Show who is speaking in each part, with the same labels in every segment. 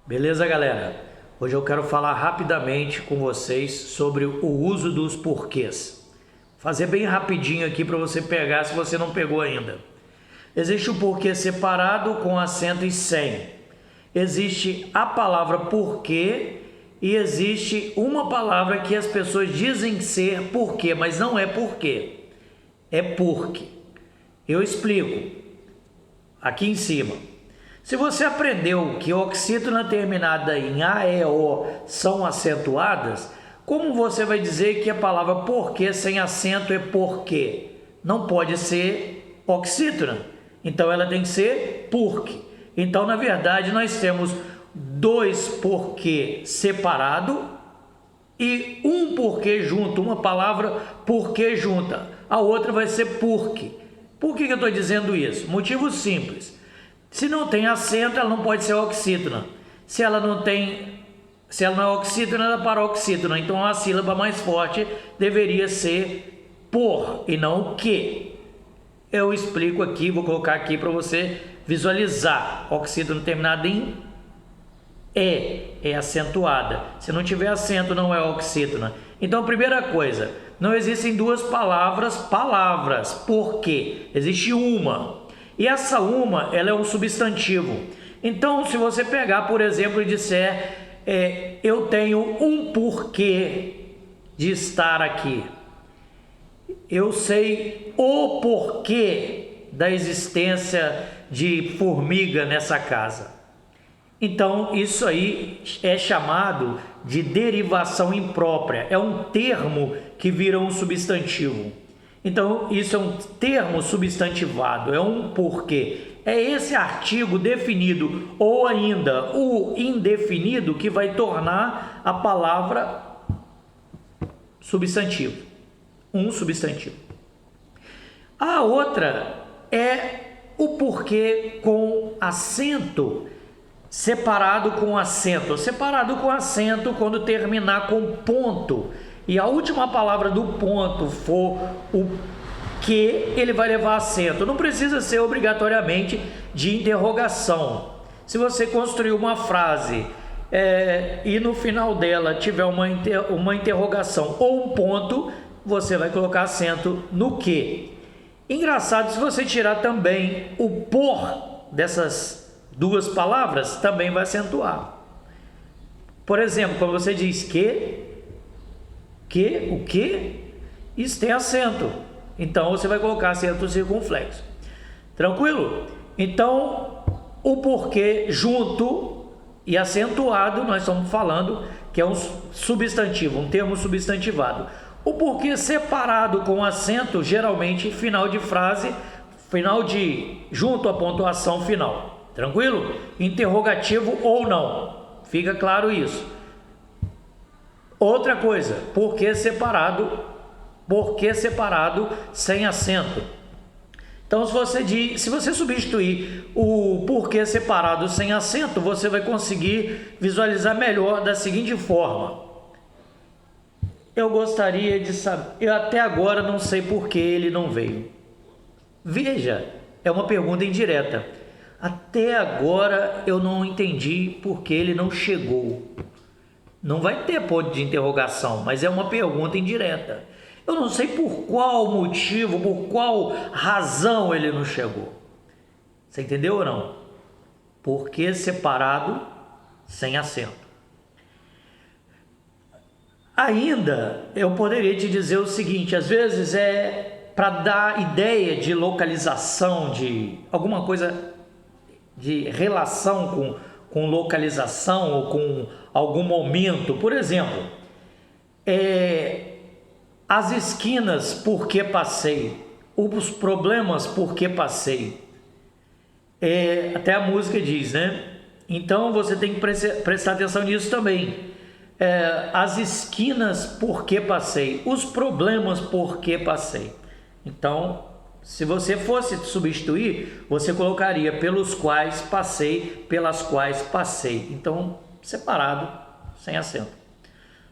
Speaker 1: Beleza, galera? Hoje eu quero falar rapidamente com vocês sobre o uso dos porquês. Fazer bem rapidinho aqui para você pegar, se você não pegou ainda. Existe o porquê separado com acento e sem. Existe a palavra porquê e existe uma palavra que as pessoas dizem ser porquê, mas não é porquê. É porque. Eu explico aqui em cima. Se você aprendeu que oxítona terminada em A, E, O são acentuadas, como você vai dizer que a palavra porquê sem acento é porquê? Não pode ser oxítona, então ela tem que ser porque. Então, na verdade, nós temos dois porquê separado e um porquê junto, uma palavra porquê junta. A outra vai ser porque. Por que eu estou dizendo isso? Motivo simples. Se não tem acento, ela não pode ser oxítona. Se ela não é oxítona, ela é paroxítona. Então a sílaba mais forte deveria ser por e não que. Eu explico aqui, vou colocar aqui para você visualizar. Oxítona terminada em é acentuada. Se não tiver acento, não é oxítona. Então, primeira coisa, não existem duas palavras, porque existe uma. E essa uma, ela é um substantivo. Então, se você pegar, por exemplo, e disser, eu tenho um porquê de estar aqui. Eu sei o porquê da existência de formiga nessa casa. Então, isso aí é chamado de derivação imprópria. É um termo que vira um substantivo. Então, isso é um termo substantivado, é um porquê. É esse artigo definido ou ainda o indefinido que vai tornar a palavra substantivo. Um substantivo. A outra é o porquê com acento separado com acento. Separado com acento quando terminar com ponto. E a última palavra do ponto for o que, ele vai levar acento. Não precisa ser obrigatoriamente de interrogação. Se você construir uma frase e no final dela tiver uma interrogação ou um ponto, você vai colocar acento no que. Engraçado, se você tirar também o por dessas duas palavras, também vai acentuar. Por exemplo, quando você diz o que, isso tem acento. Então, você vai colocar acento circunflexo. Tranquilo? Então, o porquê junto e acentuado, nós estamos falando que é um substantivo, um termo substantivado. O porquê separado com acento, geralmente, final de frase, junto à pontuação final. Tranquilo? Interrogativo ou não. Fica claro isso. Outra coisa, porquê separado sem acento. Então, se você substituir o porquê separado sem acento, você vai conseguir visualizar melhor da seguinte forma. Eu gostaria de saber, eu até agora não sei por que ele não veio. Veja, é uma pergunta indireta. Até agora eu não entendi por que ele não chegou. Não vai ter ponto de interrogação, mas é uma pergunta indireta. Eu não sei por qual motivo, por qual razão ele não chegou. Você entendeu ou não? Porquê separado sem acento. Ainda eu poderia te dizer o seguinte, às vezes é para dar ideia de localização, de alguma coisa de relação com localização ou com algum momento. Por exemplo, as esquinas por que passei, os problemas por que passei. Até a música diz, né? Então você tem que prestar atenção nisso também. As esquinas por que passei, os problemas por que passei. Então, se você fosse substituir, você colocaria pelos quais passei, pelas quais passei. Então, separado, sem acento.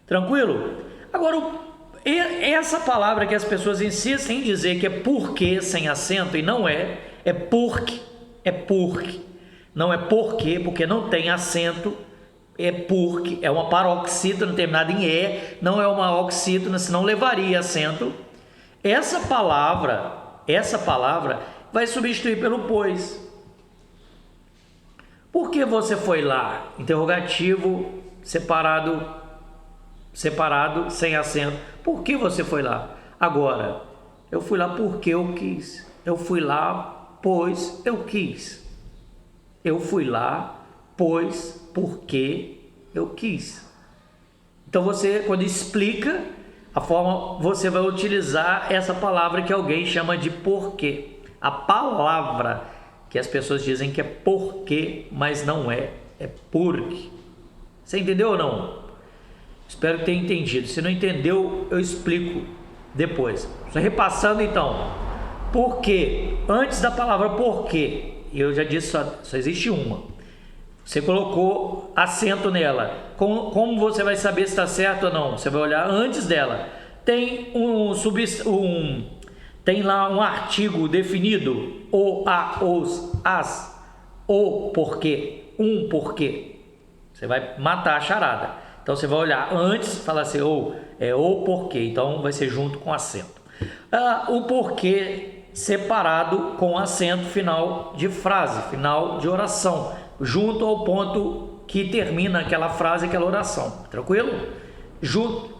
Speaker 1: Tranquilo? Agora, essa palavra que as pessoas insistem em dizer que é porque sem acento, e não é porque. Não é porque não tem acento, é porque é uma paroxítona terminada em E, não é uma oxítona, senão levaria acento. Essa palavra vai substituir pelo pois. Por que você foi lá? Interrogativo separado, sem acento. Por que você foi lá? Agora, eu fui lá porque eu quis. Eu fui lá pois eu quis. Eu fui lá pois porque eu quis. Então você, quando explica a forma, você vai utilizar essa palavra que alguém chama de porquê. A palavra que as pessoas dizem que é porquê, mas não é, é porque. Você entendeu ou não? Espero que tenha entendido. Se não entendeu, eu explico depois. Só repassando então. Porquê? Antes da palavra porquê, eu já disse, só existe uma. Você colocou acento nela. Como você vai saber se está certo ou não? Você vai olhar antes dela. Tem tem lá um artigo definido, o, a, os, as, o porquê, um porquê. Você vai matar a charada. Então você vai olhar antes, falar assim, é o porquê. Então vai ser junto com acento. O porquê separado com acento final de frase, final de oração, junto ao ponto que termina aquela frase, aquela oração. Tranquilo?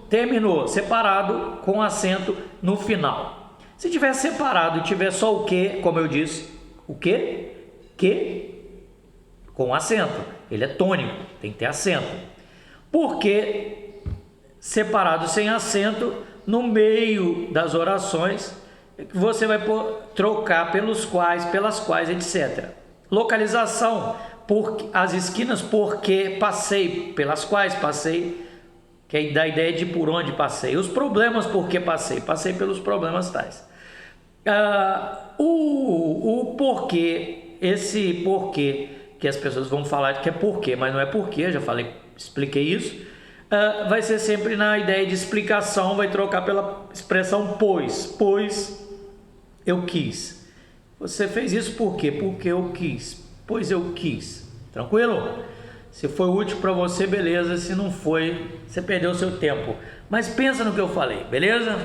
Speaker 1: Terminou, separado com acento no final. Se tiver separado e tiver só o que, como eu disse, o que, com acento. Ele é tônico, tem que ter acento. Porque separado sem acento, no meio das orações, você vai trocar pelas quais, etc. Localização, as esquinas, porque passei, pelas quais passei, que é da ideia de por onde passei. Os problemas, porque passei pelos problemas tais. O porquê, esse porquê que as pessoas vão falar que é porquê, mas não é porquê, já expliquei isso, vai ser sempre na ideia de explicação, vai trocar pela expressão pois eu quis. Você fez isso por quê? Porque eu quis, pois eu quis. Tranquilo? Se foi útil para você, beleza. Se não foi, você perdeu o seu tempo. Mas pensa no que eu falei, beleza?